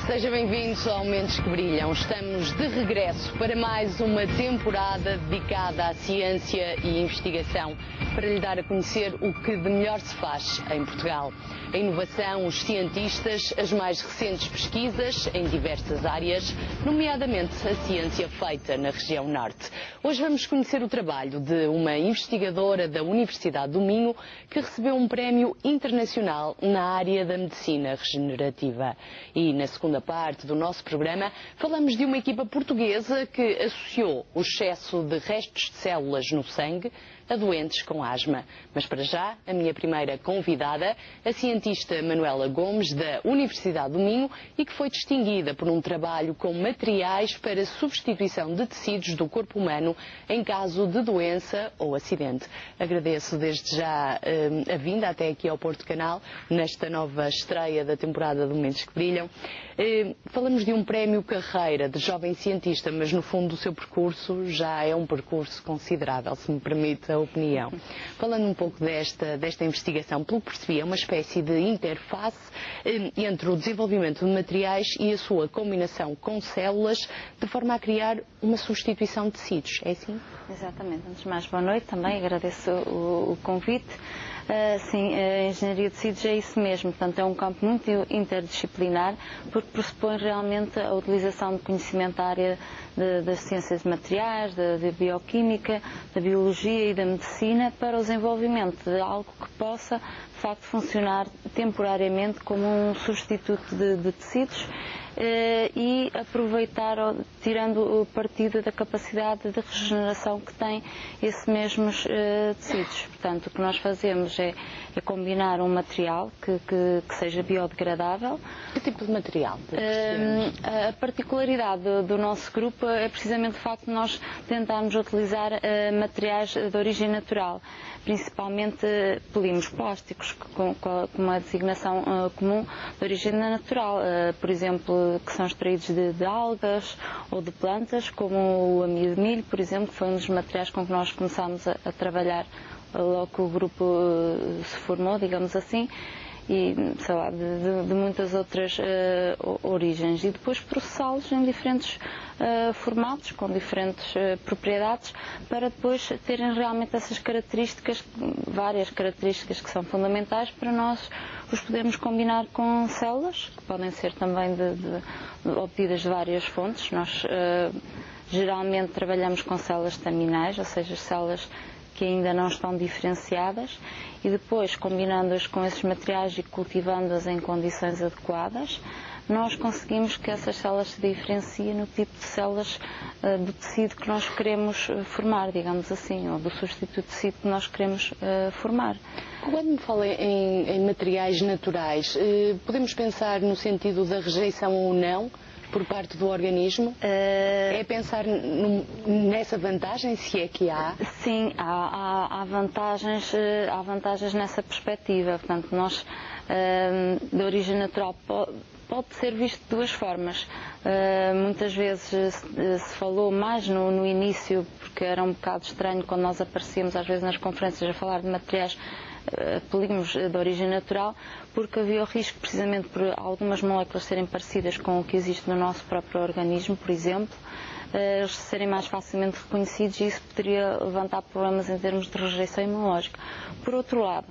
Sejam bem-vindos ao Mentes que Brilham. Estamos de regresso para mais uma temporada dedicada à ciência e investigação, para lhe dar a conhecer o que de melhor se faz em Portugal. A inovação, os cientistas, as mais recentes pesquisas em diversas áreas, nomeadamente a ciência feita na região norte. Hoje vamos conhecer o trabalho de uma investigadora da Universidade do Minho que recebeu um prémio internacional na área da medicina regenerativa. E na segunda parte do nosso programa falamos de uma equipa portuguesa que associou o excesso de restos de células no sangue a doentes com asma. Mas para já, a minha primeira convidada, a cientista Manuela Gomes, da Universidade do Minho, e que foi distinguida por um trabalho com materiais para substituição de tecidos do corpo humano em caso de doença ou acidente. Agradeço desde já a vinda até aqui ao Porto Canal, nesta nova estreia da temporada do Mentes que Brilham. Falamos de um prémio carreira de jovem cientista, mas no fundo o seu percurso já é um percurso considerável, se me permite a opinião. Falando um pouco desta investigação, pelo que percebi, é uma espécie de interface entre o desenvolvimento de materiais e a sua combinação com células, de forma a criar uma substituição de tecidos. É assim? Exatamente. Antes de mais, boa noite também, agradeço o convite. Sim, a engenharia de tecidos é isso mesmo, portanto é um campo muito interdisciplinar, porque pressupõe realmente a utilização de conhecimento da área das ciências de materiais, da bioquímica, da biologia e da medicina para o desenvolvimento de algo que possa, de facto, funcionar temporariamente como um substituto de tecidos e aproveitar, tirando o partido da capacidade de regeneração que têm esses mesmos tecidos. Portanto, o que nós fazemos é combinar um material que seja biodegradável. Que tipo de material? A particularidade do nosso grupo é precisamente o facto de nós tentarmos utilizar materiais de origem natural, principalmente polímeros plásticos, com uma designação comum de origem natural, por exemplo, que são extraídos de algas ou de plantas, como o amido de milho, por exemplo, que foi um dos materiais com que nós começámos a trabalhar logo que o grupo se formou, digamos assim, e sei lá, de muitas outras origens, e depois processá-los em diferentes formatos, com diferentes propriedades, para depois terem realmente essas características, várias características que são fundamentais para nós os podermos combinar com células, que podem ser também obtidas de várias fontes. Nós geralmente trabalhamos com células estaminais, ou seja, células que ainda não estão diferenciadas, e depois, combinando-as com esses materiais e cultivando-as em condições adequadas, nós conseguimos que essas células se diferenciem no tipo de células do tecido que nós queremos formar, digamos assim, ou do substituto de tecido que nós queremos formar. Quando me fala em materiais naturais, podemos pensar no sentido da rejeição ou não por parte do organismo? É pensar nessa vantagem, se é que há? Sim, há vantagens nessa perspectiva. Portanto, nós, de origem natural, pode ser visto de duas formas. Muitas vezes se falou mais no início, porque era um bocado estranho quando nós aparecíamos às vezes nas conferências a falar de materiais polímeros de origem natural, porque havia o risco, precisamente por algumas moléculas serem parecidas com o que existe no nosso próprio organismo, por exemplo, eles serem mais facilmente reconhecidos, e isso poderia levantar problemas em termos de rejeição imunológica. Por outro lado,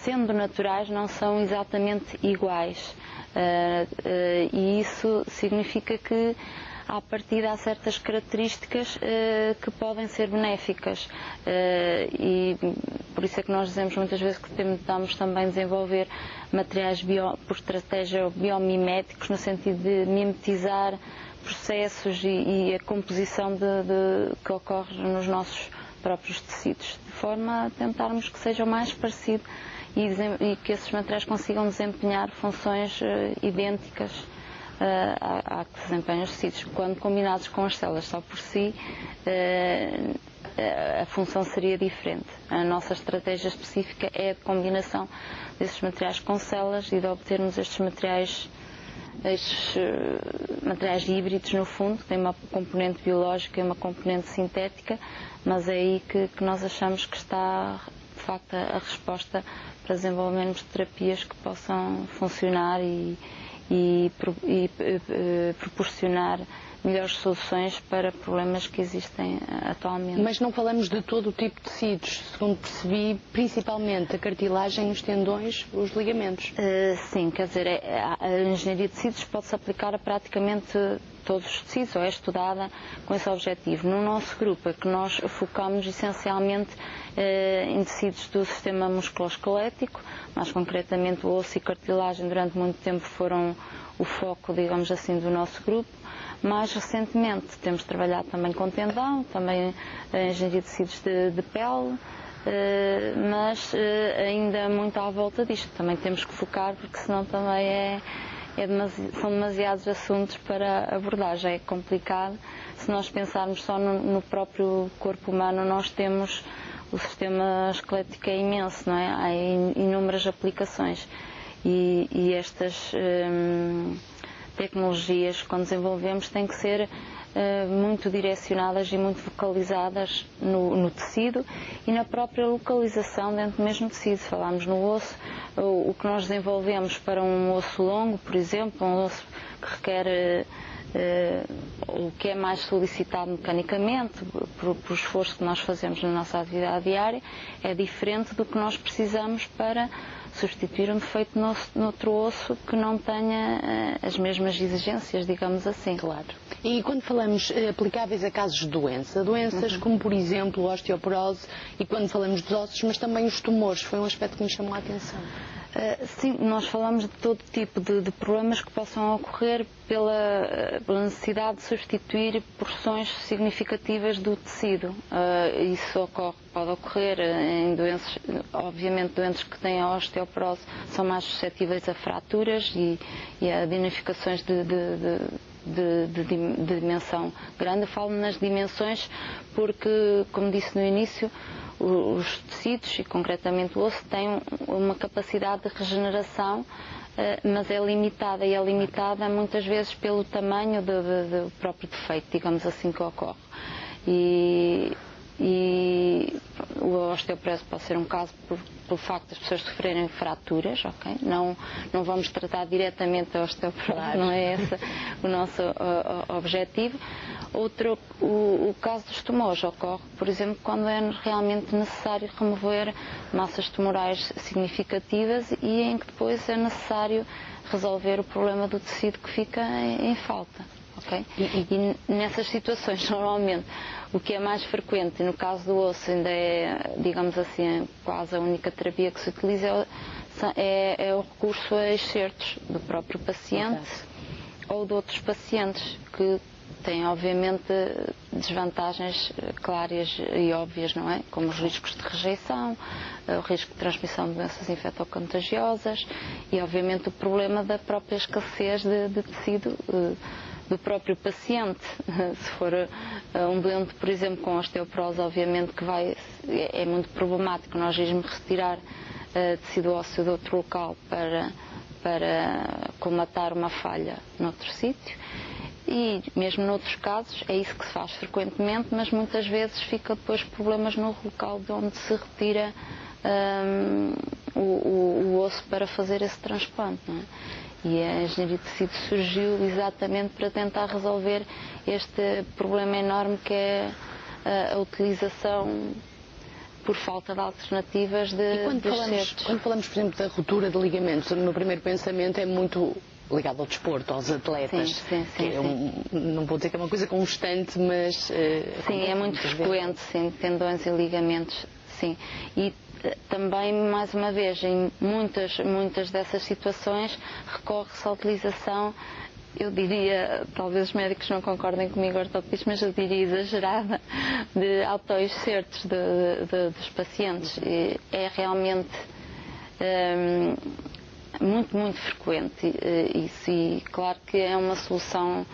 sendo naturais, não são exatamente iguais, e isso significa que à partida há certas características que podem ser benéficas, e por isso é que nós dizemos muitas vezes que tentamos também desenvolver materiais por estratégia biomiméticos, no sentido de mimetizar processos e a composição que ocorre nos nossos próprios tecidos, de forma a tentarmos que seja o mais parecido e que esses materiais consigam desempenhar funções idênticas à que desempenham os tecidos. Quando combinados com as células só por si, a função seria diferente. A nossa estratégia específica é a combinação desses materiais com células e de obtermos estes materiais híbridos, no fundo, que têm uma componente biológica e uma componente sintética, mas é aí que nós achamos que está, de facto, a resposta para desenvolvermos terapias que possam funcionar e e proporcionar melhores soluções para problemas que existem atualmente. Mas não falamos de todo o tipo de tecidos, segundo percebi, principalmente a cartilagem, os tendões, os ligamentos. Sim, quer dizer, a engenharia de tecidos pode-se aplicar a praticamente todos os tecidos, ou é estudada com esse objetivo. No nosso grupo é que nós focamos essencialmente em tecidos do sistema musculoesquelético, mais concretamente o osso e cartilagem durante muito tempo foram o foco, digamos assim, do nosso grupo. Mais recentemente temos trabalhado também com tendão, também a engenharia de tecidos de pele, mas ainda muito à volta disto. Também temos que focar, porque senão também são demasiados assuntos para abordar, já é complicado. Se nós pensarmos só no próprio corpo humano, nós temos o sistema esquelético é imenso, não é? Há inúmeras aplicações e estas tecnologias que quando desenvolvemos têm que ser muito direcionadas e muito focalizadas no tecido e na própria localização dentro do mesmo tecido. Falámos no osso, o que nós desenvolvemos para um osso longo, por exemplo, um osso que requer o que é mais solicitado mecanicamente, por esforço que nós fazemos na nossa atividade diária, é diferente do que nós precisamos para substituir um defeito noutro osso que não tenha as mesmas exigências, digamos assim. Claro. E quando falamos aplicáveis a casos de doenças como por exemplo a osteoporose e quando falamos dos ossos, mas também os tumores, foi um aspecto que me chamou a atenção. Sim, nós falamos de todo tipo de problemas que possam ocorrer pela necessidade de substituir porções significativas do tecido. Isso pode ocorrer em doenças, obviamente doentes que têm a osteoporose são mais suscetíveis a fraturas e a danificações de dimensão grande. Eu falo nas dimensões porque, como disse no início, os tecidos, e concretamente o osso, têm uma capacidade de regeneração, mas é limitada, e é limitada muitas vezes pelo tamanho do próprio defeito, digamos assim, que ocorre. E o osteoporose pode ser um caso pelo facto das pessoas sofrerem fraturas, ok? Não vamos tratar diretamente a osteoporose, claro. Não é esse o nosso objetivo. O caso dos tumores ocorre, por exemplo, quando é realmente necessário remover massas tumorais significativas e em que depois é necessário resolver o problema do tecido que fica em falta. Okay? E nessas situações, normalmente, o que é mais frequente, no caso do osso, ainda é, digamos assim, quase a única terapia que se utiliza, é o recurso a excertos do próprio paciente ou de outros pacientes que têm, obviamente, desvantagens claras e óbvias, não é? Como os riscos de rejeição, o risco de transmissão de doenças infectocontagiosas e, obviamente, o problema da própria escassez de tecido do próprio paciente. Se for um doente, por exemplo, com osteoporose, obviamente que é muito problemático nós irmos retirar tecido ósseo de outro local para colmatar uma falha noutro sítio. E mesmo noutros casos é isso que se faz frequentemente, mas muitas vezes fica depois problemas no local de onde se retira o osso para fazer esse transplante, não é? E a engenharia de tecido surgiu exatamente para tentar resolver este problema enorme que é a utilização por falta de alternativas de quando falamos, por exemplo, da ruptura de ligamentos, o meu primeiro pensamento é muito ligado ao desporto, aos atletas. Sim. Não vou dizer que é uma coisa constante, mas... sim, é muito frequente, sim, tendões e ligamentos, sim. E também, mais uma vez, em muitas dessas situações, recorre-se à utilização, eu diria, talvez os médicos não concordem comigo, ortopedistas, mas eu diria exagerada, de autoexcertos dos pacientes. E é realmente muito frequente isso, e claro que é uma solução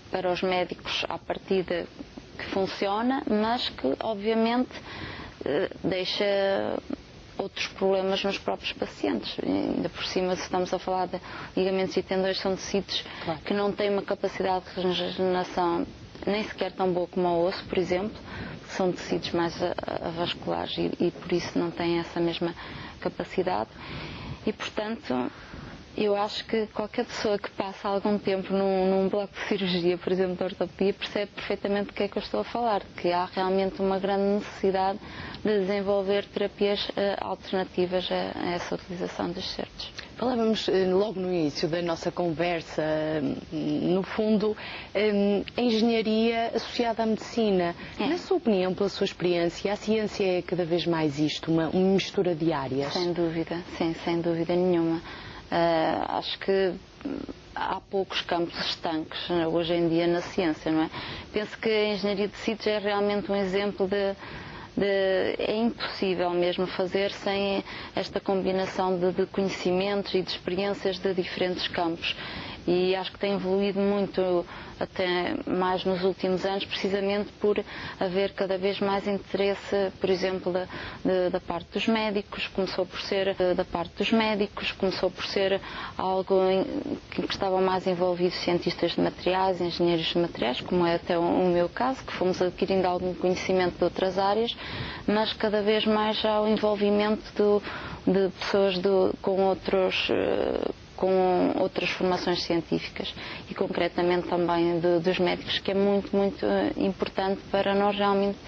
para os médicos à partida que funciona, mas que obviamente deixa outros problemas nos próprios pacientes. Ainda por cima, se estamos a falar de ligamentos e tendões, são tecidos que não têm uma capacidade de regeneração nem sequer tão boa como o osso, por exemplo, que são tecidos mais avasculares e por isso não têm essa mesma capacidade. E, portanto, Eu acho que qualquer pessoa que passa algum tempo num bloco de cirurgia, por exemplo, de ortopedia, percebe perfeitamente do que é que eu estou a falar, que há realmente uma grande necessidade de desenvolver terapias alternativas a essa utilização dos certos. Falávamos logo no início da nossa conversa, no fundo, a engenharia associada à medicina. Na sua opinião, pela sua experiência, a ciência é cada vez mais isto, uma mistura de áreas? Sem dúvida, sim, sem dúvida nenhuma. Acho que há poucos campos estanques hoje em dia na ciência, não é? Penso que a engenharia de tecidos é realmente um exemplo é impossível mesmo fazer sem esta combinação de conhecimentos e de experiências de diferentes campos. E acho que tem evoluído muito, até mais nos últimos anos, precisamente por haver cada vez mais interesse, por exemplo, da parte dos médicos. Começou por ser da parte dos médicos, começou por ser algo que estavam mais envolvidos cientistas de materiais, engenheiros de materiais, como é até o meu caso, que fomos adquirindo algum conhecimento de outras áreas, mas cada vez mais há o envolvimento de pessoas com outras formações científicas e concretamente também dos médicos, que é muito, muito importante para nós realmente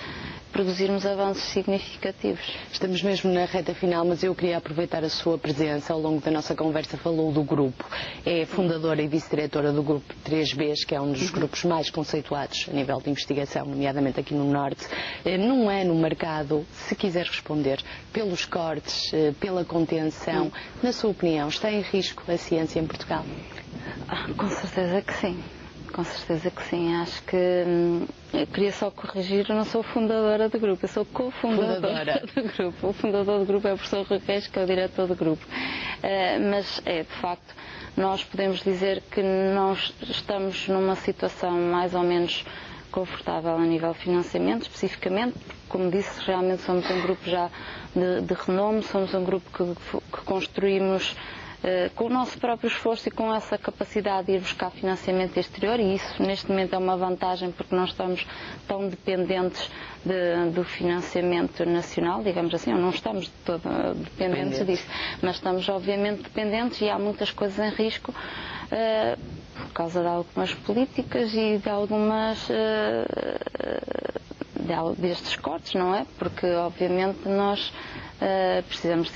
produzirmos avanços significativos. Estamos mesmo na reta final, mas eu queria aproveitar a sua presença. Ao longo da nossa conversa falou do grupo. É fundadora e vice-diretora do grupo 3Bs, que é um dos grupos mais conceituados a nível de investigação, nomeadamente aqui no Norte. Num ano marcado, se quiser responder, pelos cortes, pela contenção, na sua opinião, está em risco a ciência em Portugal? Com certeza que sim. Com certeza que sim. Acho que eu queria só corrigir, eu não sou fundadora do grupo, eu sou cofundadora do grupo. O fundador do grupo é o professor Rui Reis, que é o diretor do grupo. Mas de facto, nós podemos dizer que nós estamos numa situação mais ou menos confortável a nível de financiamento, especificamente, porque, como disse, realmente somos um grupo já de renome, somos um grupo que construímos com o nosso próprio esforço e com essa capacidade de ir buscar financiamento exterior, e isso neste momento é uma vantagem porque não estamos tão dependentes do financiamento nacional, digamos assim, ou não estamos de todo dependentes disso, mas estamos obviamente dependentes e há muitas coisas em risco por causa de algumas políticas e de algumas destes cortes, não é? Porque obviamente nós precisamos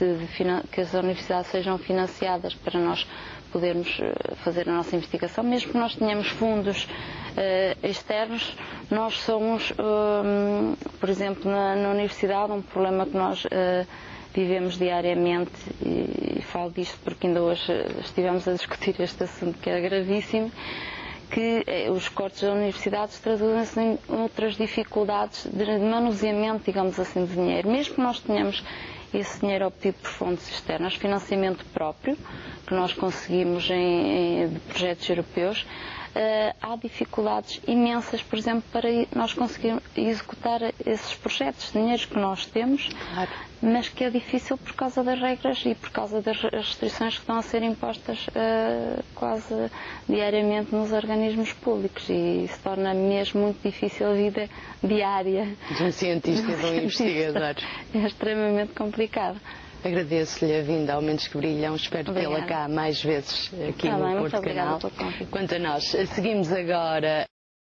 que as universidades sejam financiadas para nós podermos fazer a nossa investigação, mesmo que nós tenhamos fundos externos. Nós somos, por exemplo, na universidade, um problema que nós vivemos diariamente, e falo disto porque ainda hoje estivemos a discutir este assunto que é gravíssimo, que os cortes das universidades traduzem-se em outras dificuldades de manuseamento, digamos assim, de dinheiro. Mesmo que nós tenhamos esse dinheiro obtido por fontes externas, financiamento próprio, que nós conseguimos de projetos europeus, há dificuldades imensas, por exemplo, para nós conseguirmos executar esses projetos, dinheiros que nós temos, claro, mas que é difícil por causa das regras e por causa das restrições que estão a ser impostas quase diariamente nos organismos públicos, e isso torna mesmo muito difícil a vida diária de um cientista e de um investigador. É extremamente complicado. Agradeço-lhe a vinda ao Mentes que Brilham, espero tê-la cá mais vezes aqui no Porto Canal. Muito obrigada pelo convite. Quanto a nós, seguimos agora